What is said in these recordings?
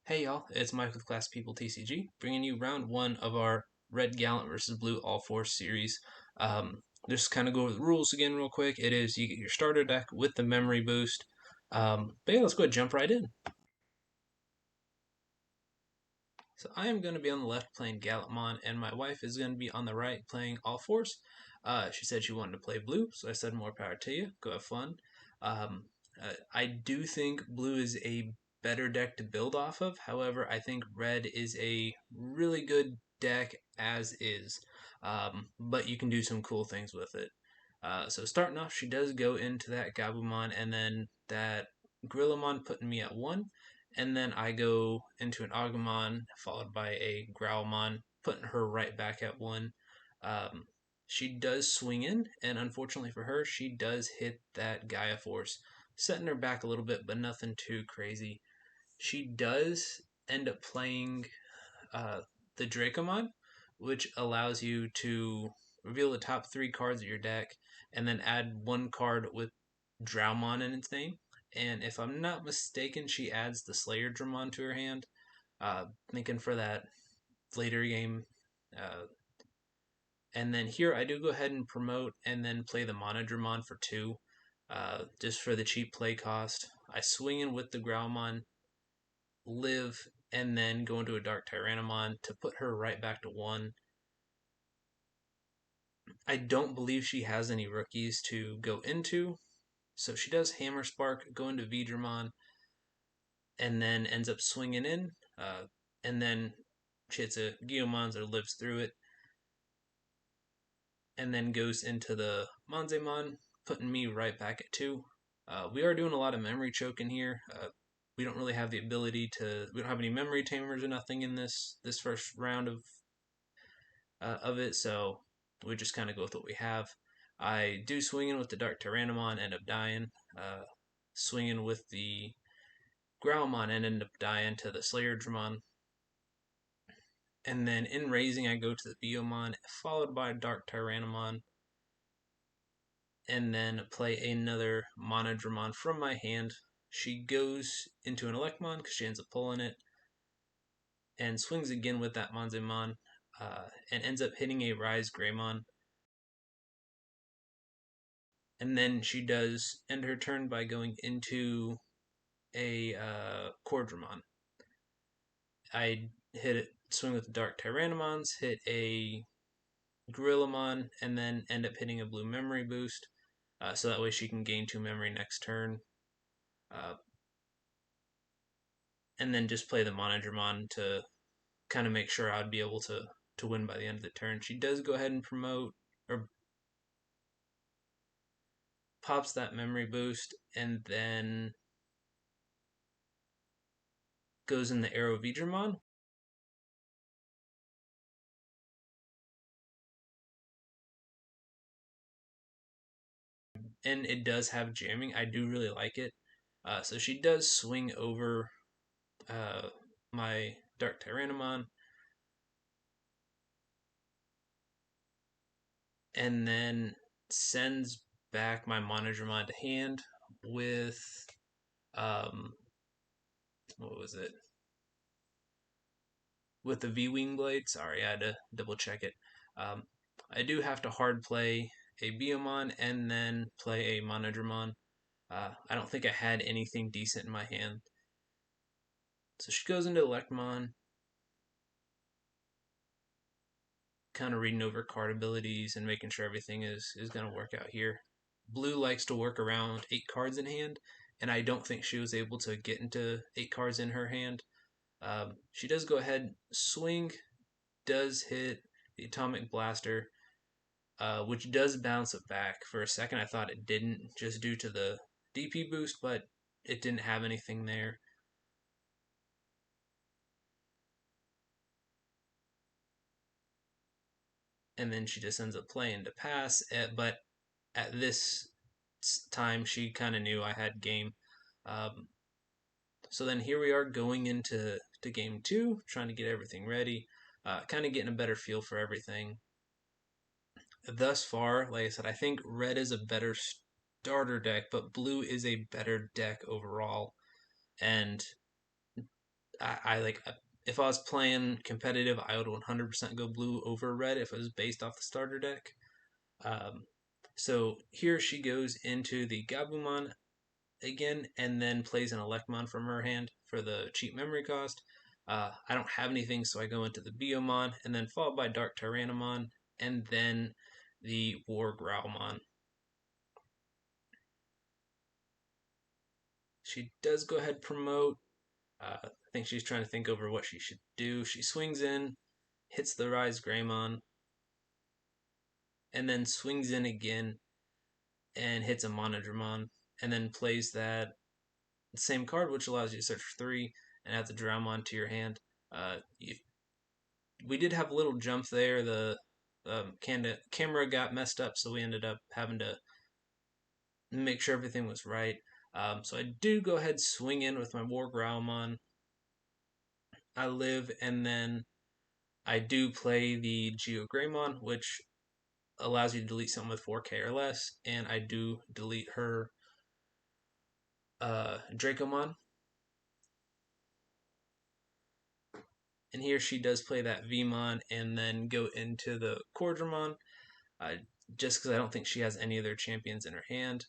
Hey y'all, it's Mike with Class People TCG, bringing you round one of our Red Gallant versus Blue All Force series. Just kind of go over the rules again real quick. It is you get your starter deck with the memory boost. But yeah, let's go ahead and jump right in. So I am going to be on the left playing Gallantmon, and my wife is going to be on the right playing All Force. She said she wanted to play blue, so I said more power to you. Go have fun. I do think blue is a better deck to build off of. However, I think red is a really good deck as is, but you can do some cool things with it. So starting off, she does go into that Gabumon and then that Gorillamon putting me at one. And then I go into an Agumon followed by a Growlmon, putting her right back at one. Um, she does swing in, and unfortunately for her, she does hit that Gaia Force, setting her back a little bit, but nothing too crazy. She does end up playing uh, the Dracomon, which allows you to reveal the top three cards of your deck and then add one card with Drowmon in its name. And if I'm not mistaken, she adds the Slayer Dramon to her hand, thinking for that later game. Uh, and then here I do go ahead and promote and then play the Monodramon for two, just for the cheap play cost. I swing in with the Growlmon, live, and then go into a Dark Tyrannomon to put her right back to one. I don't believe she has any rookies to go into, so she does Hammer Spark, go into Veedramon, and then ends up swinging in, and then she hits a Guillimon's or lives through it, and then goes into the Monzemon, putting me right back at two. We are doing a lot of memory choking here. We don't really have the ability to. We don't have any memory tamers or nothing in this first round of it, so we just kind of go with what we have. I do swinging with the Dark Tyrannomon, end up dying. Swinging with the Growlmon and end up dying to the Slayer Dramon. And then in raising, I go to the Biomon, followed by Dark Tyrannomon, and then play another Monodramon from my hand. She goes into an Electmon because she ends up pulling it, and swings again with that Monzemon, and ends up hitting a Rise Greymon. And then she does end her turn by going into a Cordramon. I hit it, swing with the Dark Tyrannomons, hit a Gorillamon, and then end up hitting a blue memory boost. So that way she can gain two memory next turn. Uh, and then just play the Monodramon to kind of make sure I'd be able to win by the end of the turn. She does go ahead and promote or pops that memory boost and then goes in the Arrow Vidramon. And it does have jamming. I do really like it. So she does swing over uh, my Dark Tyrannomon, and then sends back my Monodramon to hand with um, what was it? With the V Wing Blade. Sorry, I had to double check it. Um, I do have to hard play a Biomon and then play a Monodramon. I don't think I had anything decent in my hand. So she goes into Electmon, kind of reading over card abilities and making sure everything is going to work out here. Blue likes to work around 8 cards in hand, and I don't think she was able to get into 8 cards in her hand. She does go ahead, swing, does hit the Atomic Blaster, which does bounce it back. For a second, I thought it didn't, just due to the DP boost, but it didn't have anything there. And then she just ends up playing to pass. But at this time, she kind of knew I had game. Um, so then here we are going into game two, trying to get everything ready, kind of getting a better feel for everything. Thus far, like I said, I think red is a better starter deck, but blue is a better deck overall. And I like if I was playing competitive, I would 100% go blue over red if it was based off the starter deck. Um, so here she goes into the Gabumon again, and then plays an Elecmon from her hand for the cheap memory cost. I don't have anything, so I go into the Biomon, and then followed by Dark Tyrannomon, and then the War Growlmon. She does go ahead promote. I think she's trying to think over what she should do. She swings in, hits the Rise Greymon, and then swings in again and hits a Monodramon, and then plays that same card, which allows you to search for 3 and add the Dramon to your hand. You, we did have a little jump there. The camera got messed up, so we ended up having to make sure everything was right. So I do go ahead swing in with my War Growlmon. I live, and then I do play the Geogreymon, which allows you to delete something with 4K or less, and I do delete her Dracomon. And here she does play that Vmon and then go into the Cordramon, uh, just because I don't think she has any other champions in her hand.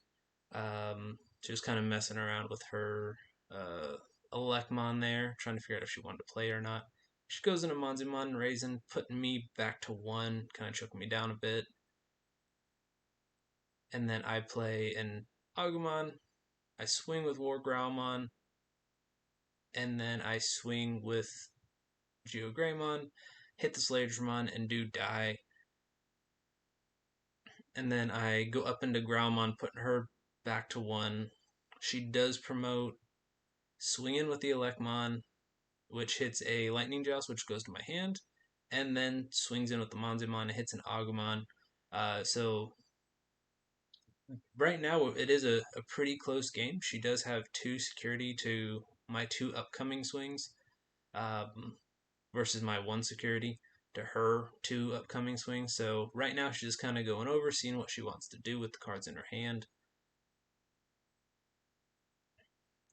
She was kind of messing around with her Elecmon there, trying to figure out if she wanted to play or not. She goes into Monzimon Raisin, putting me back to 1, kind of choking me down a bit. And then I play an Agumon. I swing with War Growlmon, and then I swing with Geogreymon, hit the Slayerdramon, and do die. And then I go up into Growlmon, putting her back to 1. She does promote, swing in with the Elecmon, which hits a Lightning Joust, which goes to my hand, and then swings in with the Monzimon and hits an Agumon. So right now it is a pretty close game. She does have 2 security to my 2 upcoming swings, um, versus my 1 security to her 2 upcoming swings. So right now she's just kind of going over, seeing what she wants to do with the cards in her hand.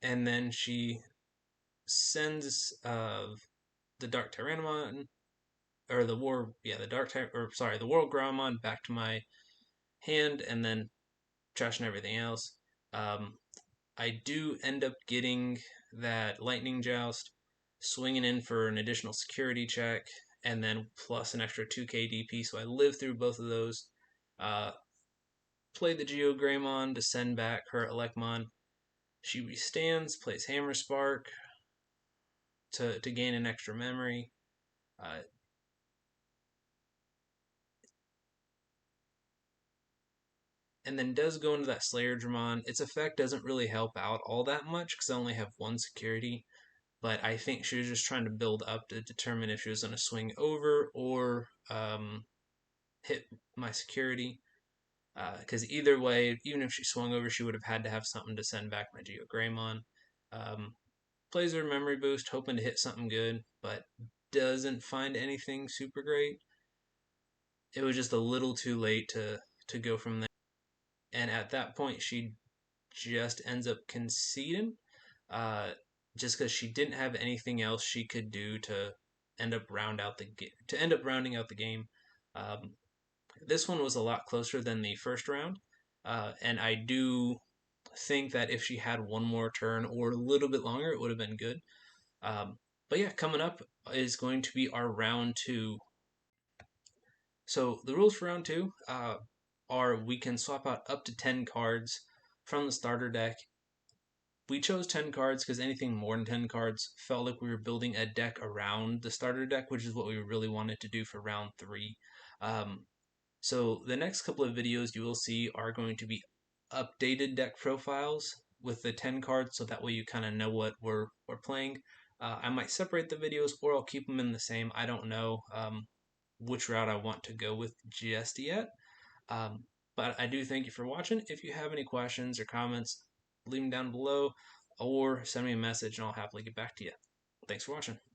And then she sends the Dark Tyrannomon, or the War, yeah, the Dark or sorry, the World Growlmon back to my hand, and then trashing everything else. Um, I do end up getting that Lightning Joust, swinging in for an additional security check, and then plus an extra 2k DP, so I live through both of those. Uh, play the Geogreymon to send back her Elecmon. She restands, plays Hammer Spark to gain an extra memory. Uh, and then does go into that Slayerdramon. Its effect doesn't really help out all that much because I only have 1 security, but I think she was just trying to build up to determine if she was going to swing over or hit my security. Because either way, even if she swung over, she would have had to have something to send back my Geogreymon. Um, plays her memory boost, hoping to hit something good, but doesn't find anything super great. It was just a little too late to go from there. And at that point, she just ends up conceding, uh, just because she didn't have anything else she could do to end up rounding out the game. Um, this one was a lot closer than the first round, and I do think that if she had one more turn or a little bit longer, it would have been good. Um, but yeah, coming up is going to be our round 2. So the rules for round 2 are we can swap out up to 10 cards from the starter deck. We chose 10 cards because anything more than 10 cards felt like we were building a deck around the starter deck, which is what we really wanted to do for round 3. Um, so the next couple of videos you will see are going to be updated deck profiles with the 10 cards, so that way you kind of know what we're playing. I might separate the videos or I'll keep them in the same. I don't know which route I want to go with just yet. Um, but I do thank you for watching. If you have any questions or comments, leave them down below or send me a message and I'll happily get back to you. Thanks for watching.